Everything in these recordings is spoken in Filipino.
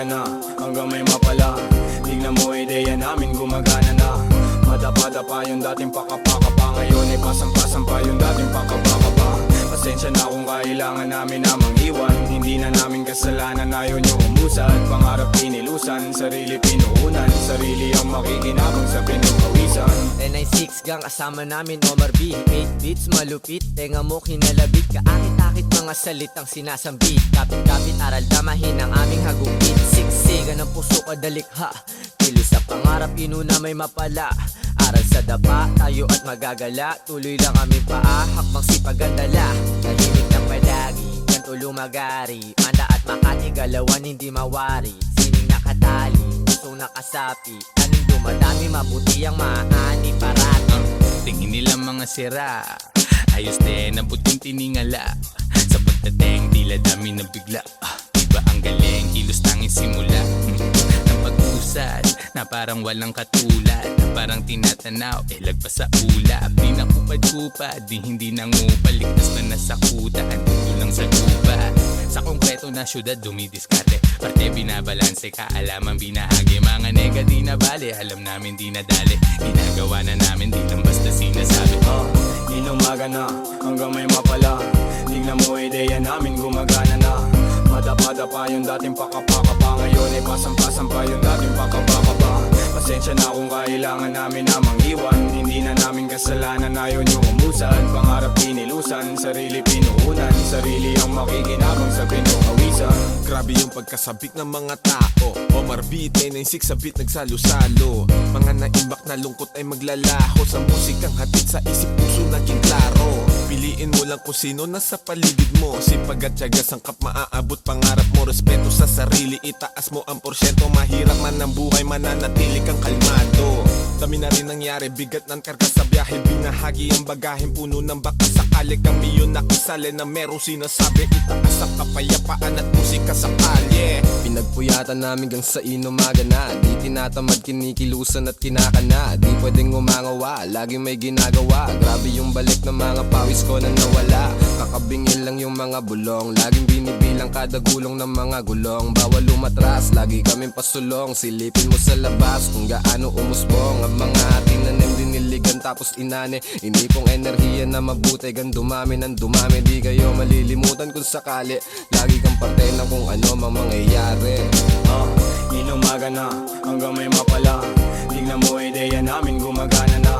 na, hanggang may mapala. Tignan mo ideya namin gumagana na. Madapa-dapa yung dating pakapakapa. Ngayon ay pasampa-sampa yung dating pakapakapa. Pasensya na kung kailangan namin namang iwan. Hindi na namin kasalanan, ayaw nyo umusad. Pangarap inilusan, sarili pinuunan. Sarili ang makikinabang sa pinagpawisan. N96 gang kasama namin Omar B. 8 beats malupit, tenga mo kinalabit. Kaakit-akit mga salitang sinasambit. Kapit-kapit aral damahin ang aming hagupit. Siksigan ng puso kadalikha. Kilos sa pangarap inuna may mapala. Aral sa dapa, tayo at magagala. Tuloy lang kami paa, hakbang sipag at dala. Tahimik ng palagi, ganto lumagari. Manda at Makati, galawan hindi mawari. Sining nakatali, pusong nakasapi. Aning dumadami, mabuti ang maani parati. Tingin nila mga sira, ayos din ang puting tiningala. Sa pagdating, tila dami na bigla. Iba ang galing, kilos tanging simula. Ng pag-usad, na parang walang katulad. Parang tinatanaw, lagpas sa ulap. Di na kupad-kupad, di hindi nangupal. Ligtas na nasa kuta, andito lang sa lupa. Sa konkreto na syudad, dumidiskarte. Parte binabalanse, kaalaman binahagi. Mga nega di na bale, alam namin di nadali. Ginagawa na namin, di lang basta sinasabi. Inumaga na, hanggang may mapala. Tignan mo ideya namin gumagana na. Madapa-dapa yung dating pakapakapa. Ngayon ay pasampa-sampa yung dating pakapakapa. Pasensya na kung kailangan namin namang iwan. Hindi na namin kasalanan, ayaw nyo umusad. Pangarap inilusan, sarili pinuunan. Sarili ang makikinabang sa pinagpawisan. Grabe yung pagkasabik ng mga tao. Omar B, N96 sa beat nagsalo-salo. Mga naimbak na lungkot ay maglalaho. Sa musikang hatid sa isip puso naging klaro. Piliin mo lang kung sino nasa paligid mo. Sipag at tiyaga sangkap maaabot pangarap mo. Respeto sa sarili, itaas mo ang porsyento. Mahirap man ang buhay, mananatili kang kalmado. Dami na rin nangyari, bigat ng karga sa biyahe. Binahagi ang bagahin, puno ng baka. Sakali kami yun nakisali na merong sinasabi. Itaas ang kapayapaan at musika sa kalye. Pinagpuyatan namin gang sa inumaga na. Di tinatamad, kinikilusan at kinakana. Di pwedeng umangawa, lagi may ginagawa. Grabe yung balik ng mga pawis ko na nawala. Kakabingin lang yung mga bulong. Laging binibilang kada gulong ng mga gulong. Bawal lumatras, lagi kaming pasulong. Silipin mo sa labas kung gaano umusbong. Ang mga tinanim diniligan tapos inane. Inipong enerhiya na mabuti, gan dumami ng dumami. Di kayo malilimutan kung sakali. Lagi kang parte ng kung ano mang mangyayari. Inumaga na, hanggang may mapala. Tignan mo ideya namin gumagana na.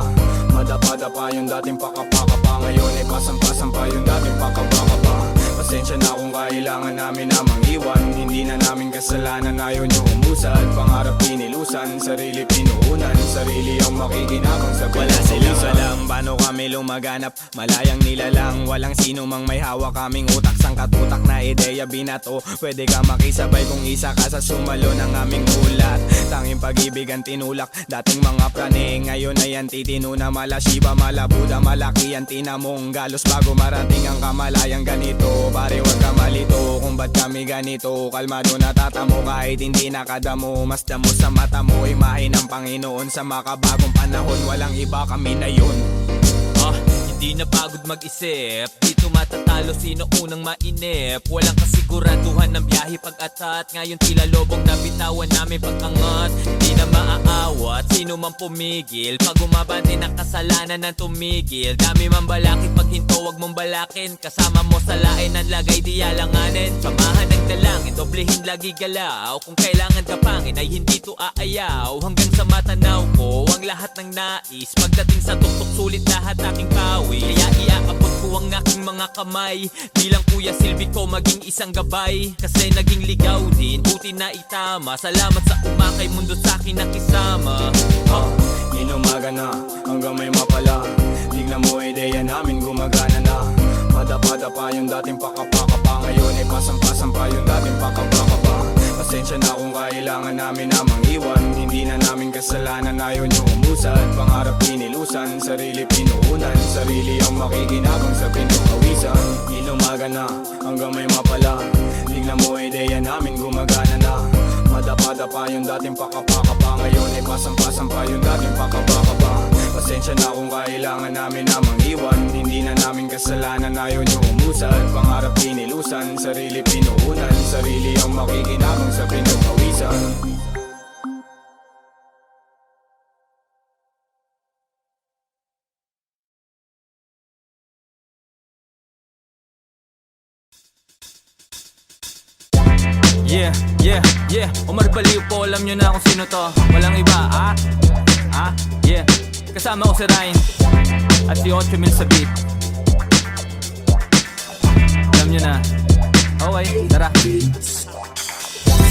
Madapa-dapa yung dating pakapakapa. Ngayon ay pasampa-sampa yung dating pakapakapa. Pasensya na kung kailangan namin namang iwan. Hindi na namin kasalanan, ayaw nyo umusad. Pangarap inilusan, sarili pinuunan. Sarili ang makikinabang sa wala silang pinagpawisan. alam paano kami lumaganap. Malayang nilalang, walang sino mang may hawak. Kaming utak sang katutak na ideya binato. Pwede ka makisabay kung isa ka sa sumalo ng aming ulat. Tanging pag-ibig ang tinulak, dating mga prane. Ngayon ay ang titino na mala Shiba, mala Buddha. Malaki ang tinamong galos bago marating ang kamalayang ganito. Pare wag ka malito kung ba't kami ganito. Kalmado natatamo kahit hindi nakadamo. Mas damo sa mata mo, imahe ng Panginoon. Sa makabagong panahon, walang iba, kami na yun. Hindi na pagod mag-isip, dito matatalo sino unang mainip. Walang kasiguraduhan ng biyahe pag-atat. Ngayon tila lobong nabitawan namin pag-angat. Hindi na maaawat, sino man pumigil. Pag umabante ng kasalanan ng tumigil. Dami man balakid, pag hinto wag mong balakin. Kasama mo sa lain ang lagay di alanganin. Samahan ng dalangin, doblehin lagi galaw. Kung kailangan ka pangin ay hindi to aayaw. Hanggang sa matanaw ko ang lahat ng nais. Pagdating sa tuktok sulit lahat aking pawi. Kaya iaabot ko ang aking mga kamay. Bilang kuya silbi ko maging isang gabay. Kasi naging ligaw din, buti na itama. Salamat sa umakay mundo sa akin nakisama. Inumaga na, hanggang may mapala. Tignan mo ideya namin gumagana na. Madapa-dapa yung dating pakapakapa. Ngayon ay pasampa-sampa yung dating pakapakapa. Pasensya na kung kailangan namin namang iwan. Hindi na namin kasalanan, ayaw nyo umusad. Pangarap inilusan, sarili pinuunan. Sarili ang makikinabang sa pinagpawisan. Inumaga na, hanggang may mapala. Tignan mo ideya namin gumagana na. Madapa-dapa yung dating pakapakapa. Ngayon ay pasampa-sampa yung dating pakapakapa. Pasensya na kung kailangan kailangan namin namang iwan. Hindi na namin kasalanan, ayaw nyo umusad. Pangarap pinilusan, sarili pinuunan. Sarili ang makikinabang sa pinagpawisan. Yeah, Omar Baliw po, alam nyo na kung sino to. Walang iba, yeah. Kasama ko si Ryan at si 8,000 sa beat. Alam nyo na. Okay, tara.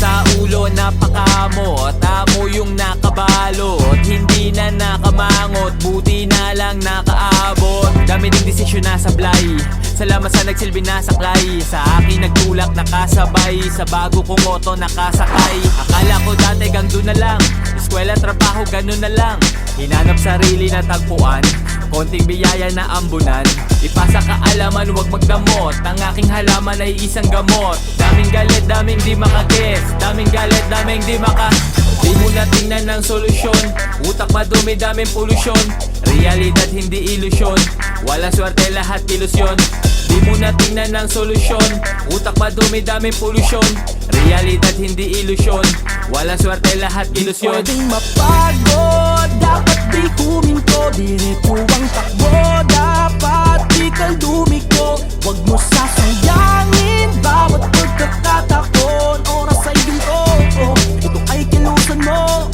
Sa ulo napakamot, amo yung nakabalot. Hindi na nakamangot, buti na lang nakaabot. Dami ding desisyon na sablay, salamat sa nagsilbi na saklay. Sa akin nagtulak nakasabay, sa bago kong moto nakasakay. Akala ko dati gang doon na lang, eskwela trabaho ganun na lang. Hinanap sarili na tagpuan, konting biyaya na ambunan. Ipasa kaalaman, huwag magdamot, ang aking halaman ay isang gamot. Daming galit, daming di makagets, daming galit, daming di maka. Di mo na tingnan ng solusyon, utak madumi, daming polusyon. Realidad hindi ilusyon, walang swerte lahat ilusyon. Di mo na tingnan ng solusyon, utak madumi, daming polusyon. Realidad hindi ilusyon, walang swerte lahat ilusyon. Pwedeng mapagod, dapat di huminto. Diretso ang takbo, dapat di kaldumiko. Huwag mo sasayangin bawat pagkakatakon. Oras ay ginto, ito ay kilusan mo.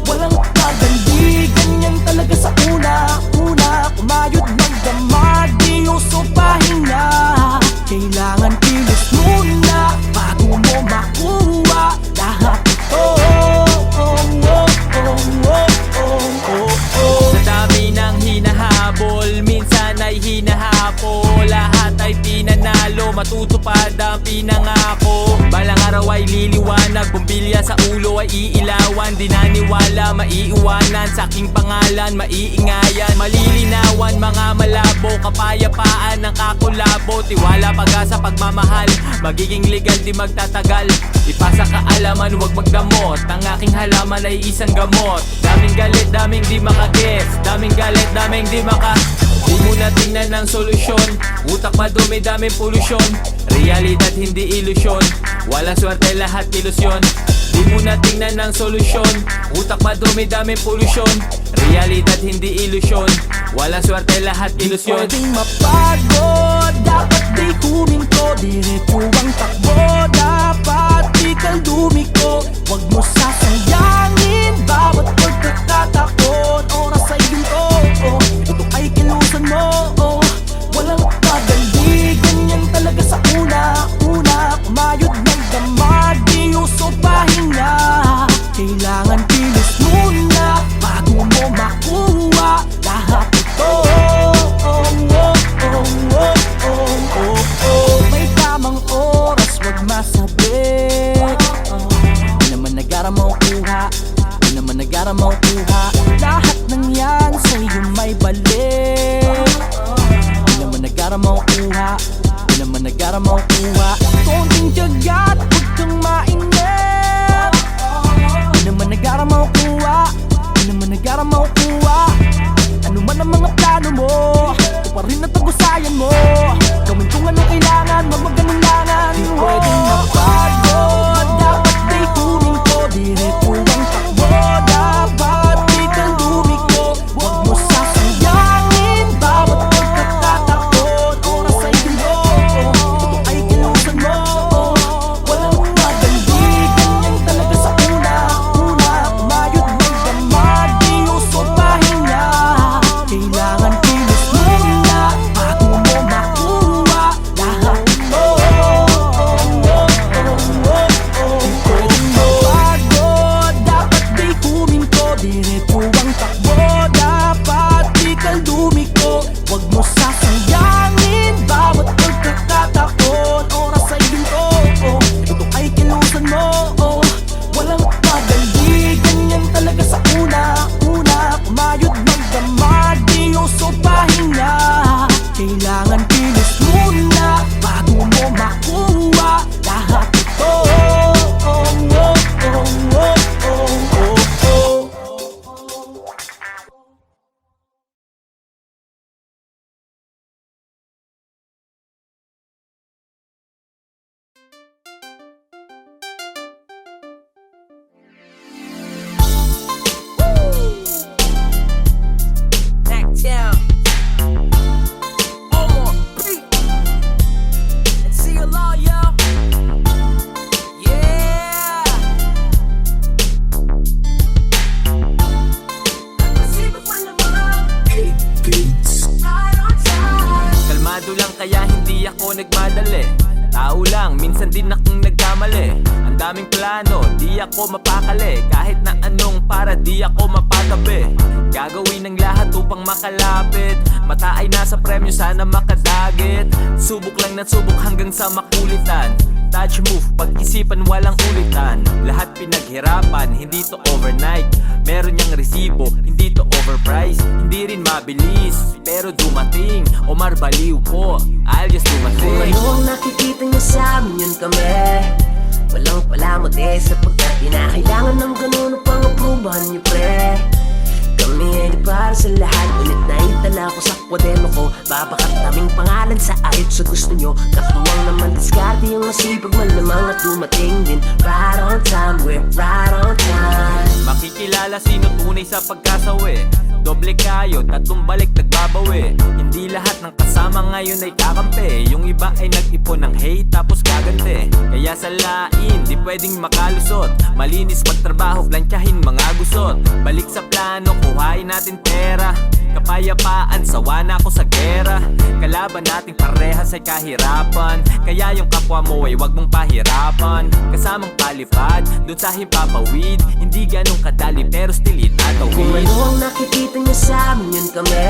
Walang pagandi, ganyan talaga sa una. Kumayod magdamag, di uso pahinga. Kailangan kilos muna bago mo makuha lahat ito. Sa dami ng hinahabol, minsan ay hinahapol. Lahat ay pinanalo, matutupad ang pinangako. Balang araw ay liliwanag, bumbilya sa ulo ay iilawan. Di naniwala, maiiwanan, sa aking pangalan maiingayan. Malilinawan, mga malabo, kapayapaan ng kakulabo. Tiwala, pag-asa, pagmamahal, magiging legal, di magtatagal. Ipasa kaalaman, huwag magdamot, ang aking halaman ay isang gamot. Daming galit, daming di makagets, daming galit, daming di maka. Di mo na tingnan ng solusyon, utak madumi, daming polusyon. Realidad hindi ilusyon, walang swerte lahat ilusyon. Di mo na tingnan ng solusyon, utak madumi, daming polusyon. Realidad hindi ilusyon, walang swerte lahat ilusyon. Pwedeng mapagod, dapat di huminto. Diretso ang takbo, dapat di kaldumiko. Huwag mo sasayangin bawat pagkakatakon. Oras ay ginto, ito ay kilusan mo. Walang pagandi, ganyan talaga sa una. Kumayod magdamag, di uso pahinga. Kailangan kilos muna bago mo makuha lahat ito. May tamang oras, wag masabi. Di naman nagara mo kuha, di naman nagara mo kuha. Lahat ng yan sa'yo may balik. Di naman nagara mo kuha, di naman nagara mo kuha. Konting tiyaga at huwag kang mainip. Di naman nagara mo kuha, di naman nagara mo kuha. Ano man ang mga plano mo, ito pa rin ang tagusayan mo. Gawin kung anong kailangan, wag maganulangan. Di pwedeng mapagod, dapat di huminto. Diretso ang takbo, dapat di kaldumiko. Huwag mo sasayangin bawat pagkakatakon. Oras ay ginto, ito ay kilusan mo. Walang magandi, ganyan talaga sa una. Kumayod magdamag, di uso pahinga. Kailangan kilos muna bago mo makuha kaya hindi ako nagmadali. Tao lang, minsan din akong nagkamali. Ang daming plano, di ako mapakali. Kahit na anong para di ako mapatabi. Gagawin ng lahat upang makalapit. Mata ay nasa premyo, sana makadagit. Subok lang ng subok hanggang sa makulitan. Touch move, pag-isipan walang ulitan. Lahat pinaghirapan, hindi to overnight. Meron niyang resibo, hindi to overpriced. Hindi rin mabilis, pero dumating. Omar baliw po, I'll just do my Kung thing. ano ang nakikita niyo sa amin, yun kami. Walang palamot sapagkat pinakailangan ng ganun upang aprubahan niyo, pre. Kami ay di para sa lahat, ngunit naitala ko sa kwaderno ko. Babakat naming pangalan sa ayot sa gusto nyo. Katuwang naman diskarte yung masipag malamang at dumating din. Right on time, we're right on time. Makikilala sino tunay sa pagkasawi. Doble kayo, tatlong balik nagbabawi. Hindi lahat ng kasama ngayon ay kakampi. Yung iba ay nag-ipon ng hate tapos gaganti. Kaya sa lain, di pwedeng makalusot. Malinis magtrabaho, plantyahin mga gusot. Balik sa plano, kuhain natin pera. Kapayapaan, sawa na ako sa gera. Kalaban nating parehas ay kahirapan. Kaya yung kapwa mo ay wag mong pahirapan. Kasamang palipad, dun sa himpapawid. Hindi ganun kadali pero still Kung itatawid. ano ang nakikita niyo sa amin, yun kami.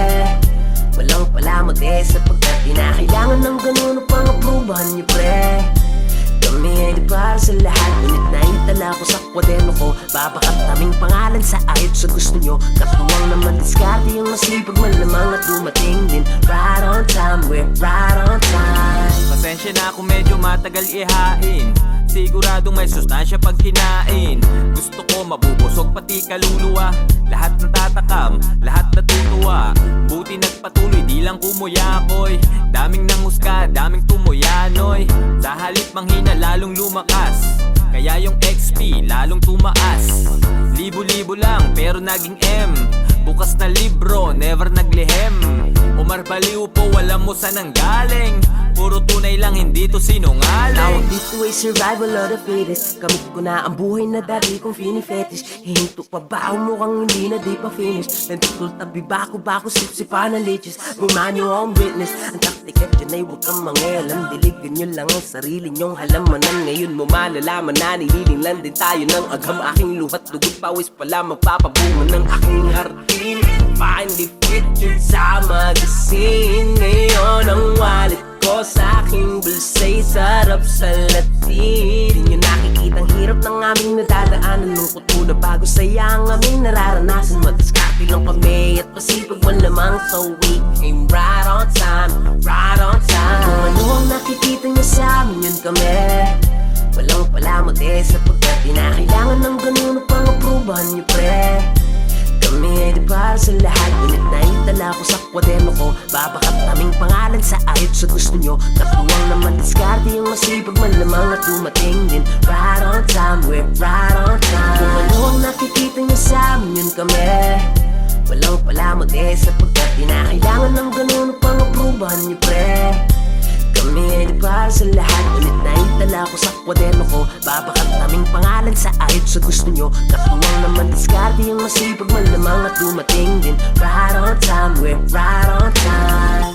Walang palamot sapagkat pinakailangan ng ganun upang aprubahan niyo, pre. Kami ay di para sa lahat, ngunit naitala ko sa kwaderno ko. Babakat naming pangalan sa ayot sa gusto nyo. Katuwang naman diskarte yung masipag malamang at dumating din. Right on time, we're right on time. Pasensya na kung medyo matagal ihain. Siguradong may sustansya pag kinain. Gusto ko mabubusog pati kaluluwa. Lahat natatakam, lahat natutuwa. Buti nagpatuloy, di lang kumuyakoy. Daming nanghusga, daming tumuyanoy. Sa halip manghina, lalong lumakas. Kaya yung XP, lalong tumaas. Libo-libo lang, pero naging M. Bukas na libro, never naglihem. Omar baliw po, walang mo saan ang galing. Puro tunay lang, hindi to sinungaling. Tawag dito ay survival of the fittest. Kamit ko na ang buhay na dati kong fini-fetish. Hihinto pa ba ako mukhang hindi na di pa finish. Nandutol tabi bako sip-sipa ng leeches. Bumanyo ang witness. Ang taktik at dyan ay huwag kang mangialam. Diligan nyo lang ang sarili nyong halamanan. Ngayon mo malalaman na nililing lang din tayo ng agam. Aking luhat, dugot, pawis pala magpapabunga ng aking hardin. Finally fit yun sa magazine. Ngayon ang wallet ko sa aking bulsa'y sarap sa latin. Di nyo nakikitang hirap ng aming nadadaanan. Lungkot muna bago saya ang aming nararanasan. Madiskarte lang kami at pasipag malamang. So we came right on time, right on time. Kung ano ang nakikita nyo sa amin, yun kami. Walang palamot sapagkat pinakailangan ng ganun upang aprubahan nyo, pre. Kami ay di para sa lahat, ngunit naitala ko sa kwaderno ko. Babakat naming pangalan sa ayot sa gusto nyo. Katuwang naman diskarte yung masipag malamang at dumating din. Right on time, we're right on time. Kung ano ang nakikita nyo sa amin, yun kami. Walang palamot sapagkat pinakailangan ng ganun upang aprubahan nyo, pre. Kami ay di para sa lahat, ngunit naitala ko sa kwaderno ko. Babakat naming pangalan sa ayot sa gusto nyo. Katuwang naman diskarte yung masipag malamang at dumating din. Right on time, we're right on time.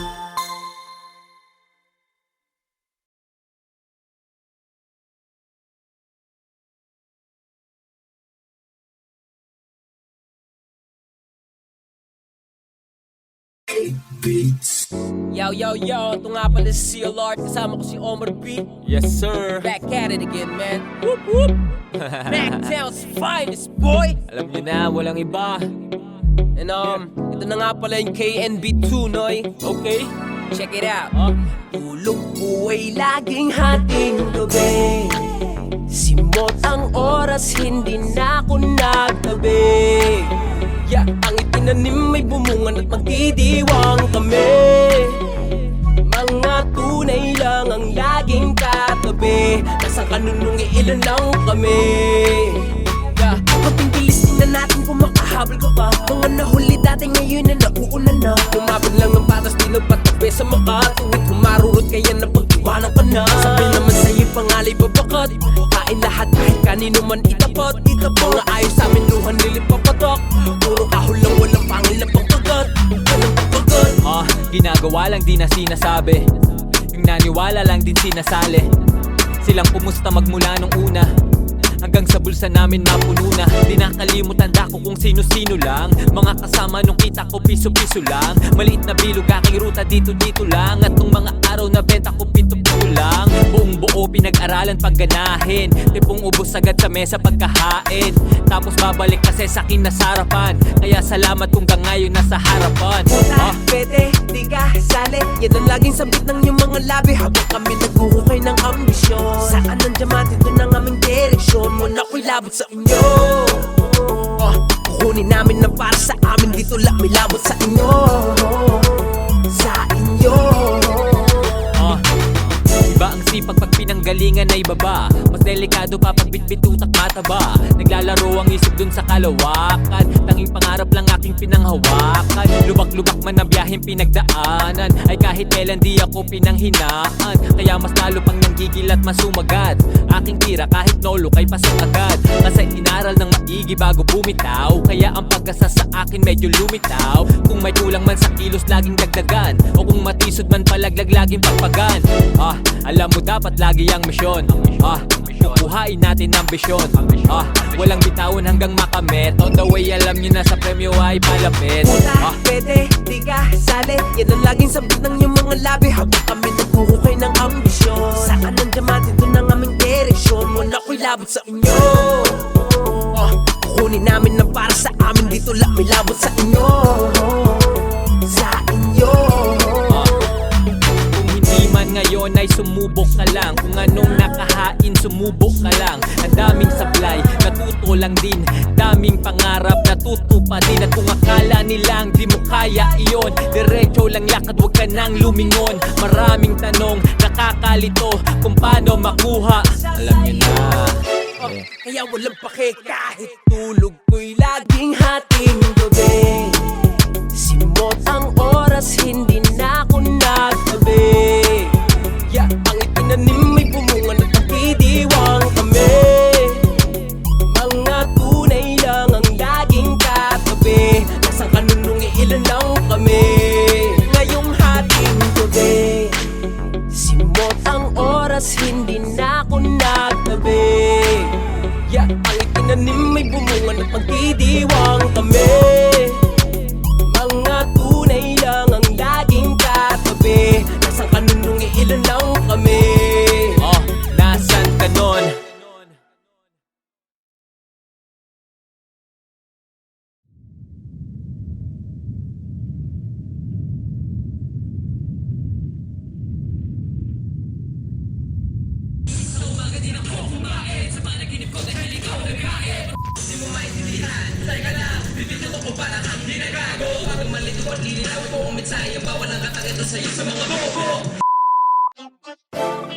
Yo, ito nga pala si CLR, kasama ko si Omar B. Yes sir. Back at it again, man. Whoop, whoop. Mactown's finest, boy. Alam nyo na, walang iba. And ito na nga pala yung KNB2, noy. Okay. Check it out. Tulog ko ay laging hating gabi. Simot ang oras, hindi na ako nagtabi. Yeah, ang itinanim ay bumungan at magdidiwang kami. Mga tunay lang ang laging katabi. Nasa kanunong ilan lang kami. Yeah, konting bilis din na natin kung makahabol ka pa. Mga nahuli dati ngayon na nauuna na. Tumabig lang ng patas, di nagpatabi sa makatuwid. Humarurot kaya na pag-iwanan ka na. Sabi naman sa'yo'y pangalay babakat. Kain lahat kahit kanino man itapat. Mga ayos sa amin luhan nilipapatok. Puro kahol lang walang pangil na pangkagat. Anong pagkagat? Ginagawa lang di na sinasabi. naniwala lang din sinasali. Silang kumusta magmula nung una, hanggang sa bulsa namin mapuno na. Di nakalimutan ko kung sino-sino lang. Mga kasama nung kita ko piso-piso lang. Maliit na bilog aking ruta dito-dito lang. At nung mga araw na benta ko pito-pito lang. Buong buo pinag-aralan pagganahin. Tipong ubos agad sa mesa pagkahain. Tapos babalik kasi sa akin na sarapan. Kaya salamat kung ngayon nasa harapan. Puta, pwede, di ka sali. Yan ang laging sabit ng iyong mga labi. Habang kami naghuhukay ng ambisyon. Saan ang diamante, doon ang aming direksyon. Muna ko'y labot sa inyo. Kukunin namin na para sa amin. Dito lang may labot sa inyo. Sa inyo. Iba ang sipag pag pinanggalingan ay baba. Mas delikado pa pag bitbit utak mataba. Naglalaro ang isip dun sa kalawakan. Tanging pangarap lang aking pinanghawakan. Lubak-lubak man ang biyaheng pinagdaanan. Ay kahit kailan di ako pinanghinaan. Kaya mas lalo pang nanggigil at masumagad. Aking tira kahit nolo kay pasok agad. Kasi inaral ng maigi bago bumitaw. Kaya ang pag-asa sa akin medyo lumitaw. Kung may kulang man sa kilos laging dagdagan. O kung matisod man palaglag laging pagpagan. Alam mo dapat lagi ang misyon. Kukuhain natin ang bisyon. Walang bitawan hanggang makamit. On the way alam nyo na sa premyo ay palapit. Puta, pwede, di ka sali. Yan ang laging sabit ng iyong mga labi. Habang kami naghuhukay ng ambisyon. Saan ang diamante, doon ang aming direksyon. Muna ko'y labot sa inyo. Kukunin namin na para sa amin. Dito lang may labot sa inyo. Sa inyo. Ngayon ay sumubok ka lang. Kung anong nakahain, sumubok ka lang. Ang daming sablay, natuto lang din. Daming pangarap, natutupa din. At kung akala nilang di mo kaya iyon, diretso lang lakad, huwag ka nang lumingon. Maraming tanong, nakakalito kung paano makuha. Alam nyo na. Kaya walang pake kahit tulog ko'y laging hating gabi. Simot ang oras, hindi na ako nagtabi. Ang itinanim may bumunga at nagdidiwang kami. Mga tunay lang ang laging katabi. Nasang kanunong ilan lang kami. Ngayong hating gabi, simot ang oras, hindi na ako nagtabi. Ang itinanim may bumunga at nagdidiwang kami. Mga tunay lang ang laging katabi. Nasang kanunong ilan lang kami. Nasaan ka nun?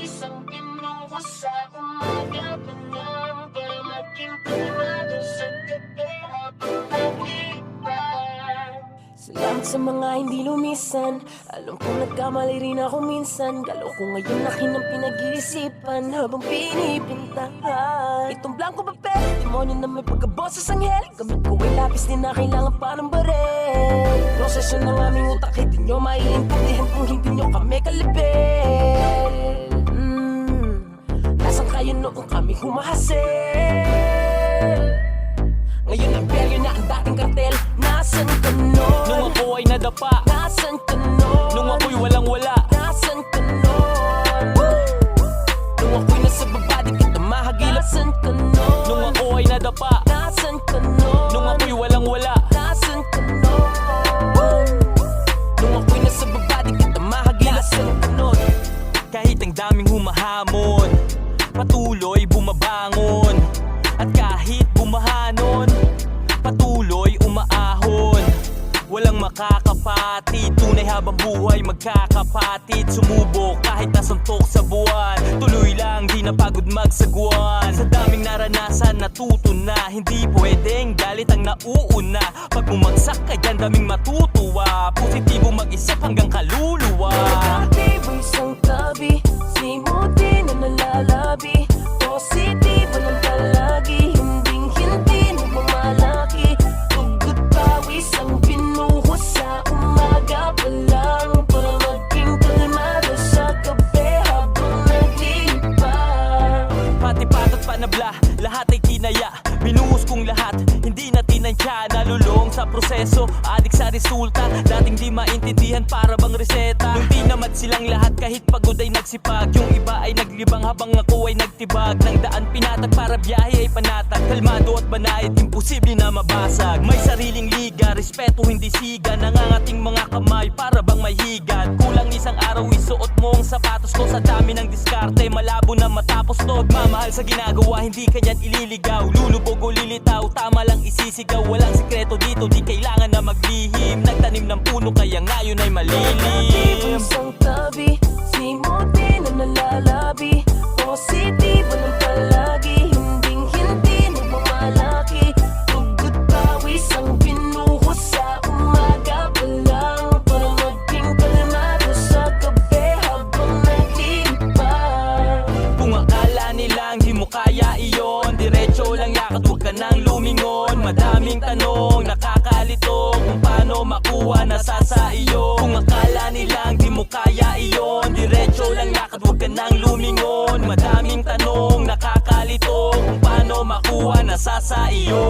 Isang pinuha sa umaga pa lang para maging kalmado sa gabi habang naglipas. Salamat sa mga hindi lumisan. Alam kong nagkamali rin ako minsan. Galaw ko ngayon akin ang pinag-iisipan habang pinipintahan itong blanco papel, demonyo na may pagkaboses anghel. Gamit ko ay lapis, di na kailangan pa ng barel. Proseso ng aming utak, hindi nyo maiintindihan kung hindi nyo kami kalibel. Nasaan kayo noong kami humahasil? Ngayon ang peryo na ang dating kartel. Nasaan ka nun? Nung ako ay nadapa. Nasaan ka nun? Nung ako'y walang-wala. Nasaan ka nun? Nung ako'y nasa baba, di kita mahagilap. Nasaan ka nun? Nung ako ay nadapa. Nasaan ka nun? Nung ako'y walang-wala. Nasaan ka nun? Nung ako'y nasa baba, di kita mahagilap. Nasaan ka nun? Kahit ang daming humahamon, patuloy bumabangon. At kahit bumahanon, patuloy umaahon. Walang makakapatid, tunay habang buhay magkakapatid. Sumubok kahit nasuntok sa buwan, tuloy lang di napagod magsagwan. Sa daming naranasan natuto na, hindi pwedeng galit ang nauuna. Pag bumagsak ka dyan daming matutuwa, positibo mag-isip hanggang kaluluwa. Negatibo isang tabi, simuti na nalalabi. Positibo ng palagi, hindi na bumalaki. Tugot pawis ang binuhos sa umaga pa lang para maging kalmado sa gabi tanong sa proseso, adik sa resulta. Dating di maintindihan para bang reseta. Nung tinamad silang lahat kahit pagod ay nagsipag. Yung iba ay naglibang habang ako ay nagtibag. Nang daan pinatag para biyahe ay panatag. Kalmado at banayad, imposible na mabasag. May sariling liga, respeto hindi siga. Nangangating mga kamay para bang may higat. Kulang isang araw isuot mo ang sapatos ko. Sa dami ng diskarte, malabo na matapos to. Mamahal sa ginagawa, hindi kanyan ililigaw. Lulubog o lilitaw, tama lang isisigaw. Walang sikreto dito, di kailangan na maglihim. Nagtanim ng puno, kaya ngayon ay malilim. Isang tabi, simuti na nalalabi. Positibo ng palagi, hindi nagmamalaki. Tugod pawis ang pinuho sa umaga pa lang. Para maging kalmado sa gabi habang naglilipad. Kung akala nilang di mo kaya iyon, diretso lang lakad, huwag ka nang lumingon. Madaming tanong, nakakalito kung paano makuha nasa sa iyo. Kung akala nilang di mo kaya iyon, diretso lang lakad, huwag ka nang lumingon. Madaming tanong, nakakalito kung paano makuha nasa sa iyo.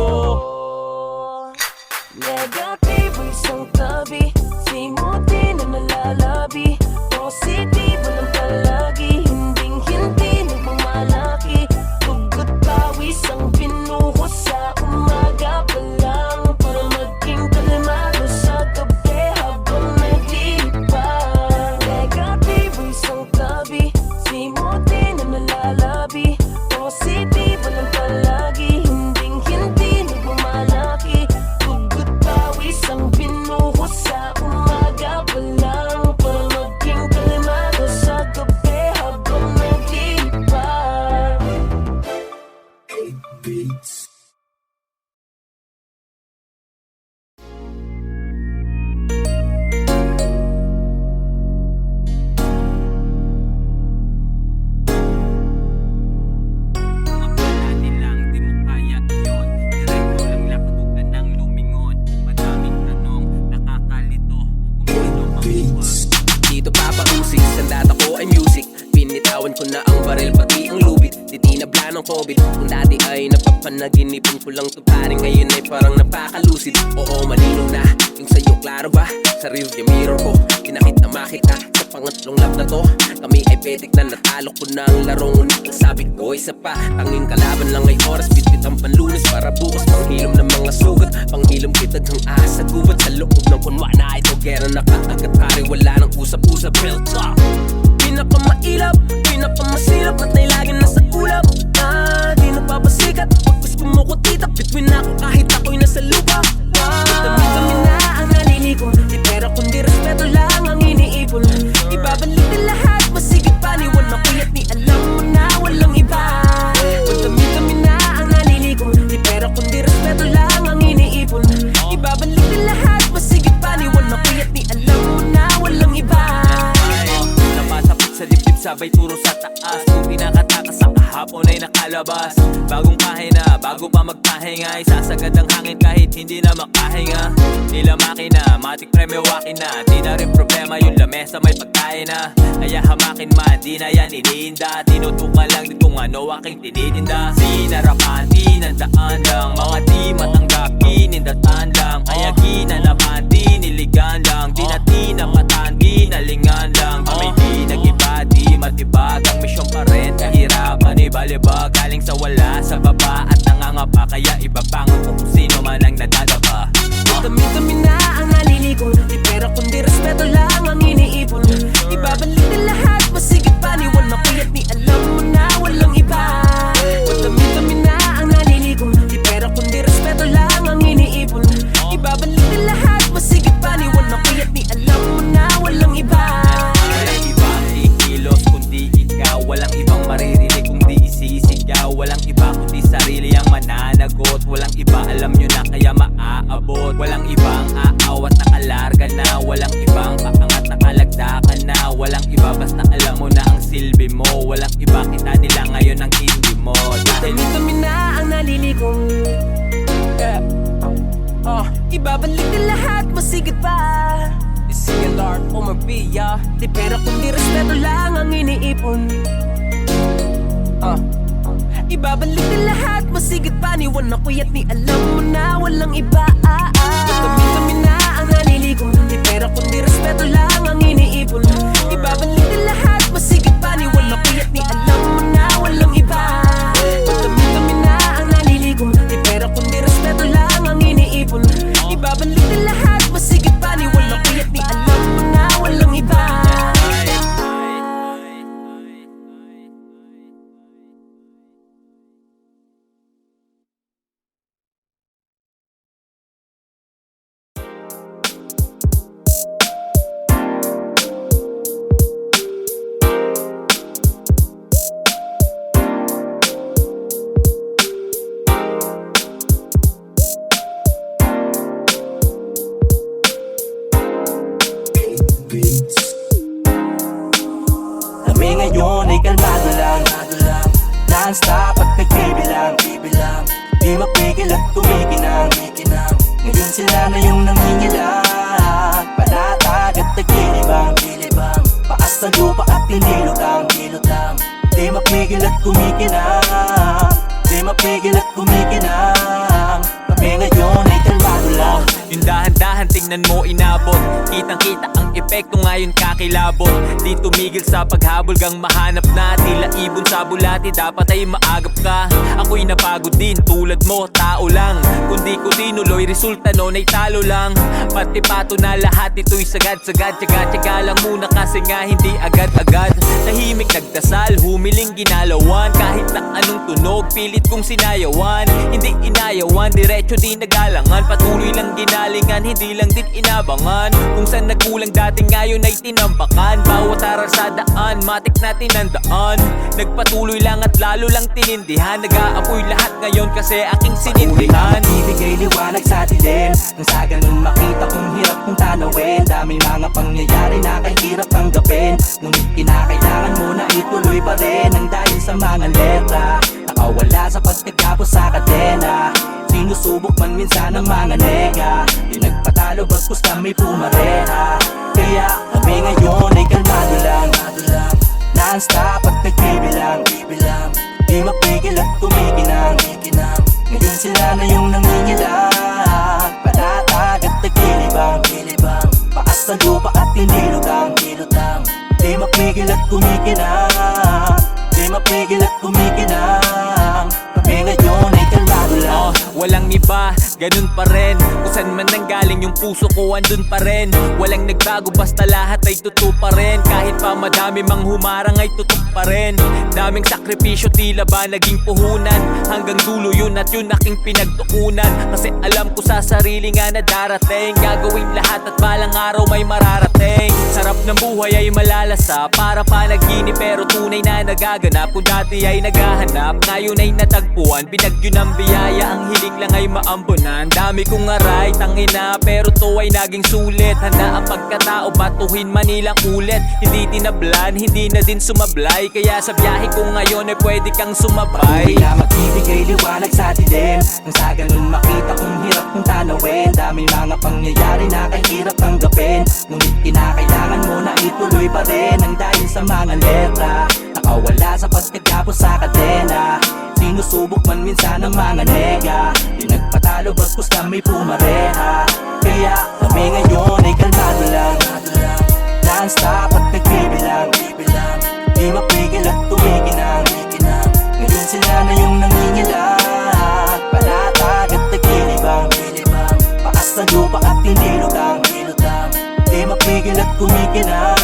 Negatibo isang tabi, simuti na nalalabi. Positibo ng palagi, hindi nagmamalaki. Tugod pawis ang pinuho sa umaga pa lang. Para maging kalmado sa gabi habang naglilipad. Negatibo isang tabi, simuti na nalalabi. Positibo ng palagi, hindi nagmamalaki. Tugod pawis ang pinuho sa umaga pa lang. Para maging kalmado sa gabi habang naglilipad. Akala nilang di mo kaya iyon, diretso lang lakad, huwag ka nang lumingon. Madaming tanong, nakakalito kung sino makuha. Dito papausik, sandata ko ay music. Pinitawan ko na ang baril pati ang lubid. Di tinabla ng COVID. Kung dati ay napapanaginipan ko lang to pare, ngayon ay parang napakalusid. Oo, malinaw na, yung sa'yo klaro ba? Sa rearview mirror ko, tinakit na makita. Sa pangatlong lap na to, kami ay petik na natalo ko na ang laro. Ngunit ang sabi ko isa pa, tanging kalaban lang ay oras. Bitbit ang panlunas para bukas, panghilom ng mga sugat. Panghilom kitag ang ahas sa gubat. Sa loob ng kunwa na ito, gera nakaagat pare, wala nang usap-usap. Real talk, pinapamailap, pinapamasilap, at na'y lagi nasa ulap. Di napapasikat, pagkus kumukutitak. Between ako kahit ako'y nasa lupa. Kami na ang naliligo, di pera kundi respeto lang ang iniipon. Ibabalik din lahat, masigit paniwan na kuya't ni alam mo na walang iba. Kami na ang naliligo, di pera kundi respeto lang ang iniipon. Ibabalik din lahat, masigit paniwan na kuya't ni alam mo na walang iba. Napasapit sa dibdib, sabay turo sa taas. Kung pinakatakas sa kahapon ay nakalabas. Bagong pahina, bago pa magpahinga, isasagad ang hangin kahit hindi na makahinga. Nila makina, matik premyo wakin na. Di na rin problema yung lamesa may pagkain na. Kaya hamakin man, di na yan iniinda. Tinutukan lang din kung ano aking tinitinda. Sinarapan, tinandaan lang. Mga di matanggap, kinindatan lang. Kaya ginanapan, di niligan lang. Di na tinapatan, di nalingan lang. May di nag-iba, di matibag. Ang misyon pa rin, kahirapan, ibalibag. Galing sa wala, sa baba at nangangapa. Kaya ibabangon kung sino man ang nadadapa. Kami na ang naliligo, di pera kundi respeto lang ang iniipon. Ibabalik din lahat, masigit paniwan na kuya't ni alam mo na walang iba. Kami na ang naliligo, di pera kundi respeto lang ang iniipon. Ibabalik din lahat, masigit paniwan na kuya't ni alam mo na walang iba. Walang ibang ikilos kundi ikaw. Walang ibang maririnig kundi isisigaw. Walang iba kundi sarili ang mananagot. Walang iba alam nyo na kaya maaabot. Walang ibang aawat nakalarga na. Walang ibang paangat nakalagdakan na. Walang iba basta alam mo na ang silbi mo. Walang iba kita nila ngayon ang hindi mo. Dahil Kami na ang naliligong. Ibabalik din lahat, masigit pa. CLR, Omar B, yeah. Di pera kundi respeto lang ang iniipon. Ibabalik din lahat, masigit paniwan na kuya't ni alam mo na walang iba. Non-stop at nagbibilang, di mapigil at kumikinang. Ngayon sila na yung nangingilang, panatag at nagkilibang. Paas sa lupa at hindi lutang. Di mapigil at kumikinang, kami ngayon ay kalmado lang. Yung dahan-dahan tingnan mo inabot, kitang-kita ang epekto ngayon kakilabot. Di tumigil sa paghabol gang mahanap na tila ibon sa bulati, dapat ay maagap ka. Ako'y napagod din tulad mo, tao lang. Kundi ko tinuloy, resulta nun ay talo lang. Pati pato na lahat ito'y sagad-sagad, tsaga-tsaga lang muna kasi nga hindi agad-agad. Tahimik nagdasal, humiling ginalawan, kahit na anong tunog pilit kong sinayawan. Hindi inayawan, diretso di nagalangan, patuloy lang ginalingan, hindi lang din inabangan. Kung saan nagkulang dati ngayon ay tinampakan, bawat aral sa daan, matik na tinandaan. Nagpatuloy lang at lalo lang tinindihan, nag-aapoy lahat ngayon kasi aking sinindihan. Ibigay liwanag sa dilim, nang sa ganun makita kung hirap kong tanawin. Daming mga pangyayari na kahirap tanggapin, ngunit kinakailangan mo na ituloy pa rin. Ang dahil sa mga letra, nakawala sa pagkatapos sa kadena. Sinusubok man minsan ang mga nega, di nagpatalo bastos kami pumareha. Kaya kami ngayon ay kalmado lang, non-stop at nagbibilang, di mapigil at kumikinang. Ngayon sila na yung nangingilang, panatag at nagkilibang. Paas sa lupa at hindi lutang, di mapigil at kumikinang. Kami ngayon ay kalmado lang. Walang iba, ganun pa rin. Kung saan man nanggaling yung puso ko, andun pa rin. Walang nagbago, basta lahat ay totoo pa rin. Kahit pa madami mang humarang ay tutok pa rin. Daming sakripisyo, tila ba naging puhunan. Hanggang dulo yun at yun aking pinagtuunan. Kasi alam ko sa sarili nga na darating, gagawin lahat at balang araw may mararating. Sarap ng buhay ay malalasa, para panaginip pero tunay na nagaganap. Kung dati ay naghahanap, ngayon ay natagpuan. Binagyo ng biyaya, ang hiling lang ay maambunan. Dami kong aray, tangina, pero to ay naging sulit. Handa ang pagkatao, batuhin Manilang ulit. Hindi tinablan, hindi na din sumablay, kaya sa biyahe ko ngayon ay pwede kang sumabay. Patuloy na magbibigay liwanag sa dilim, nang sa ganun makita kung hirap kong tanawin. Daming mga pangyayari na kahirap tanggapin, ngunit kinakailangan mo na ituloy pa rin. Ang dahil sa mga letra, nakawala sa pagkatapos sa kadena. Sinusubok man minsan ang mga nega, di nagpatalo bastos kami pumareha. Kaya kami ngayon ay kalmado lang, non-stop at nagbibilang, di mapigil at kumikinang. Ngayon sila na yung nangingilang, panatag at nagkilibang. Paas sa lupa at hindi lutang, di mapigil at kumikinang.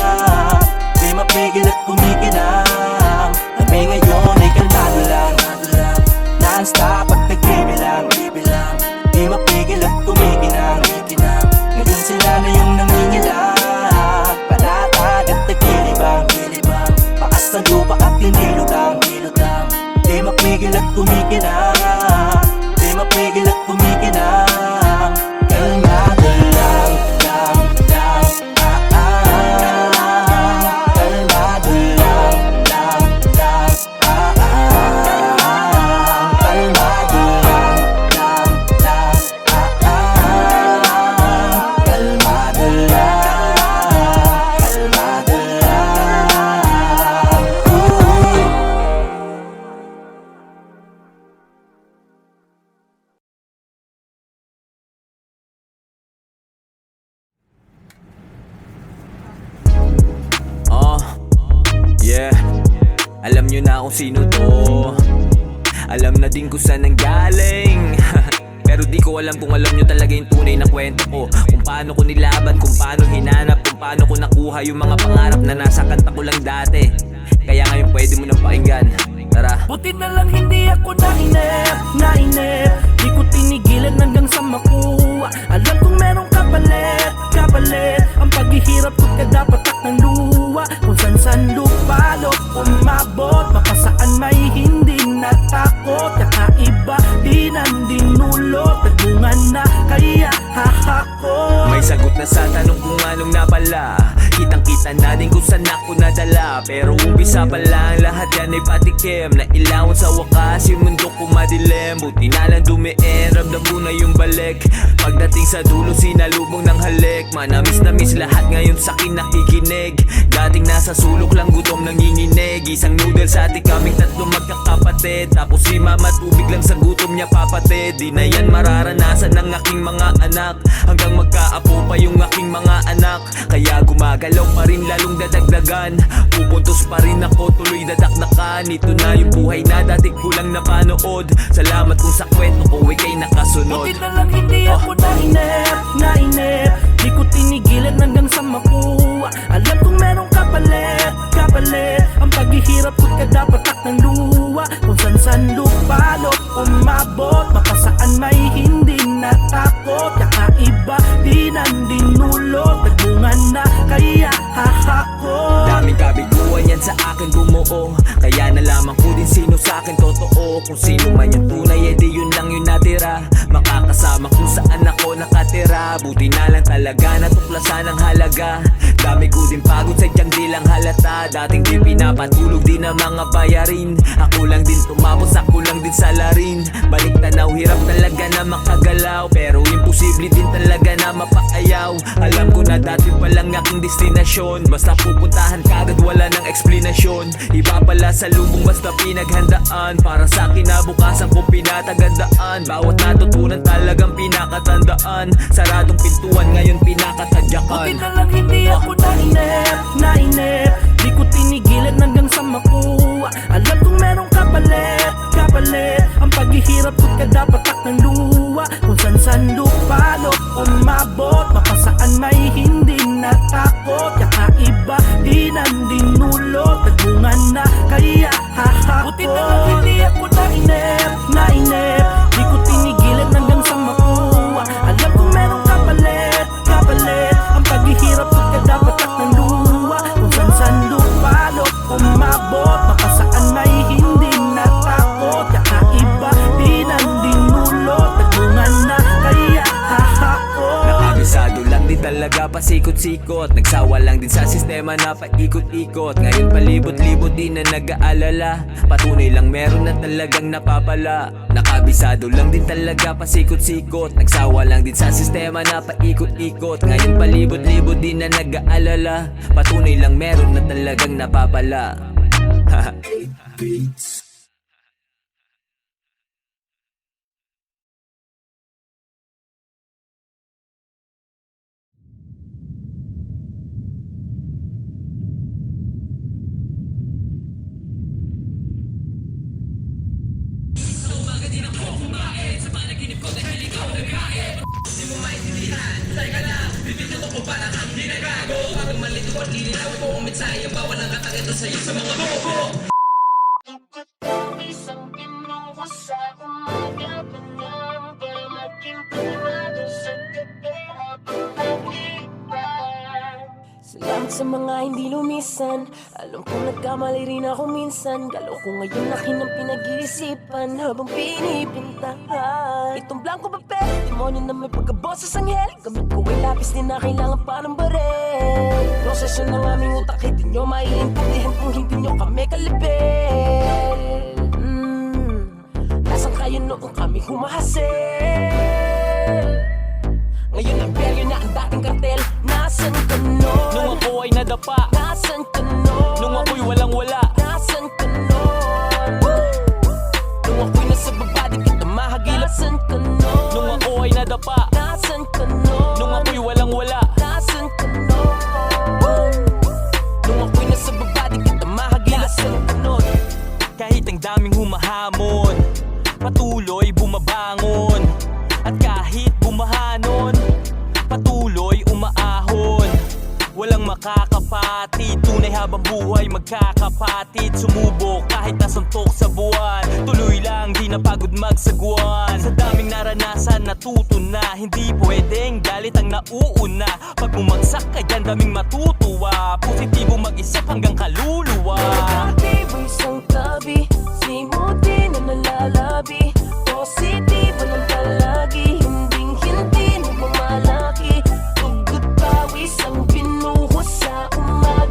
Kami ngayon ay kalmado lang, non-stop at nagbibilang, di mapigil at kumikinang. Ngayon sila na yung nangingilang, panatag at nagkilibang. Paas sa lupa at hindi lutang, di mapigil at kumikinang. Kalmado lang, kalmado lang, kalmado lang, kalmado Yeah, alam nyo na kung sino to, alam na din kung saan nanggaling. Pero di ko alam kung alam nyo talaga yung tunay na kwento ko, kung paano ko nilaban, kung paano hinanap, kung paano ko nakuha yung mga pangarap na nasa kanta ko lang dati. Kaya ngayon pwede mo nang pakinggan, tara. Buti na lang hindi ako nainip, di ko tinigilan hanggang sa makuha. Alam kong merong kapalit, ang paghihirap ko kada patak ng luha. Kung san lupalo umabot, makasaan may hindi natakot. Kakaiba, di nandinulot, nagbungan na kaya hahakot. May sagot na sa tanong kung anong napala, kitang kita Nasaan na din kung saan ako nadala, pero umpisa pa lang lahat yan ay patikim. Na ilawan sa wakas yung mundo ko madilim. Buti na lang dumiin, ramdam ko na yung balik. Pagdating sa dulo sinalubong ng halik. Manamis na miss lahat ngayon sa'kin nakikinig. Dating nasa sulok lang gutom nanginginig. Isang noodle sa ating kaming tatlong magkakapatid. Tapos si mama tubig lang sa gutom niya papatid. Di na yan mararanasan ng aking mga anak, hanggang magkaapo pa yung aking mga anak. Kaya gumagalaw pa rin lalong dadagdagan. Pupuntos pa rin ako tuloy dadakdakan. Ito na yung buhay na dati ko lang napanood. Salamat kung sa kwento ko ikay nakasunod. Buti na lang hindi ako nainip Di ko tinigilan hanggang sa makuha. Alam kong merong kapalit ang paghihirap ko't kadapatak ng luha. Kung san lupalot umabot, makasaan may hindi natakot. Kakaiba, di nandinulot, nagbungan na kaya hahakot. Daming kabiguan yan sa akin bumuo, kaya nalaman ko din sino sa akin totoo. Kung sino man yung tunay, edi yun lang yung natira. Makakasama kung saan ako nakatira. Buti na lang talaga natuklasan ang halaga. Dami ko din pagod sadyang di lang halata. Dating di pinapatulog din ang mga bayarin. Ako lang din tumapos, ako lang din salarin. Balik tanaw, hirap talaga na makagalaw, pero imposible din talaga na mapaayaw. Alam ko na dati pa lang aking destinasyon. Basta pupuntahan kagad wala ng eksplanasyon. Iba pala sa lumong basta pinaghandaan. Para sa kinabukasan ko pinatagandaan. Bawat natutunan talagang pinakatandaan. Saradong pintuan ngayon pinakatadyakan. Buti na lang hindi ako nainip Di ko tinigilan hanggang sa makuha. Alam kong merong kapalit ang paghihirap ko't kadapatak ng luha. Kung san lupalot umabot, makasaan may hindi natakot. Kakaiba, di nandinulot, nagbungan na kaya hahakot. Buti na lang hindi ako nainip Di ko tinigilan hanggang sa makuha. Alam kong merong kapalit ang paghihirap ko't kadapatak ng luha. Kung san lupalot umabot, makasaan may hindi natakot. Kakaiba, di nandinulot, nagbungan na kaya hahakot. Nakabisado lang din talaga pasikot-sikot. Nagsawa lang din sa sistema na paikot-ikot. Ngayon palibot-libot din na nag-aalala. Patunay lang meron na talagang napapala. Nakabisado lang din talaga pasikot-sikot. Nagsawa lang din sa sistema na paikot-ikot. Ngayon palibot-libot din na nag-aalala. Patunay lang meron na talagang napapala. Dapat ang isang binuha sa umaga pa lang para maging kalmado sa gabi habang naglipas. Salamat sa mga hindi lumisan. Alam kong nagkamali rin ako minsan. Galaw ko ngayon akin ang pinag-iisipan habang pinipintahan itong blanco papel, demonyo na may pagkaboses anghel. Gamit ko ay lapis, di na kailangan pa ng barel. Proseso ng aming utak, hindi nyo maiintindihan kung hindi nyo kami kalibel. Nasaan kayo noong kami humahasil? Ngayon ang peryo na ang dating kartel. Nasaan ka nun? Nung ako ay nadapa, Nasaan ka nun? nung ako'y walang-wala. Nasaan ka nun? Nung ako'y nasa baba, di kita mahagilap. Nasaan ka nun? Nung ako ay nadapa, Nasaan ka nun? nung ako'y walang-wala. Nasaan ka nun? Nung ako'y nasa baba, di kita mahagilap. Nasaan ka nun? Kahit ang daming humahamon, patuloy bumabangon. At kahit bumahanon, patuloy umaahon. Walang makakapatid, tunay habang buhay magkakapatid. Sumubok kahit nasuntok sa buwan, tuloy lang di napagod magsagwan. Sa daming naranasan natuto na, hindi pwedeng galit ang nauuna. Pag bumagsak ka dyan daming matutuwa, positibo mag-isip hanggang kaluluwa. Negatibo isang tabi, simuti na nalalabi. Positibo ng palagi, hindi na bumalaki. Tugot pawis ang binuhos sa umaga.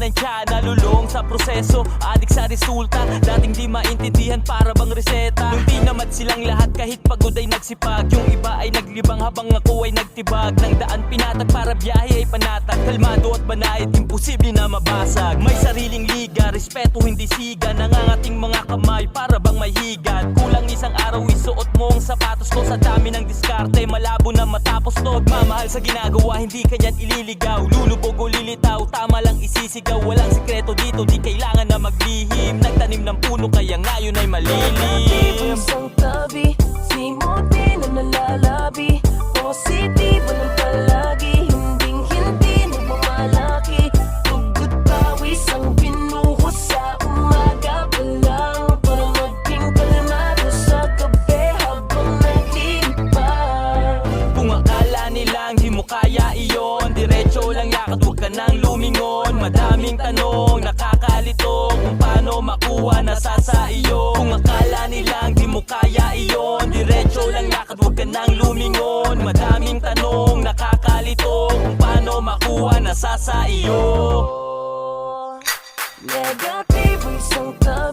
nandiyan, nalulong sa proseso, adik sa resulta. Dating di maintindihan para bang reseta. Nung tinamat silang lahat kahit pagod ay nagsipag. Yung iba ay naglibang habang ako ay nagtibag. Nang daan pinatag para biyahe ay panatag. Kalmado at banayad, imposible na mabasag. May sariling liga, respeto hindi siga. Nangangating mga kamay para bang may higat. Kulang isang araw isuot mo ang sapatos ko. Sa dami ng diskarte, malabo na matapos to. Mamahal sa ginagawa, hindi kanyan ililigaw. Lulubog o lilitaw, tama lang isisigaw. Walang sikreto dito, di kailangan na maglihim. Nagtanim ng puno, kaya ngayon ay malilim. Isang tabi, simuti na nalalabi. Positibo ng palagi, hindi nagmamalaki. Tugod pawis ang binuhos sa umaga pa lang. Para maging kalmado sa gabi habang naglilipad. Kung akala nilang di mo kaya iyon, diretso lang lakad, huwag ka nang lumingon. Madaming tanong, nakakalito kung paano makuha nasa sa iyo. Kung akala nilang di mo kaya iyon, diretso lang lakad, huwag ka nang lumingon. Madaming tanong, nakakalito kung paano makuha nasa sa iyo. Negatibo isang tabi.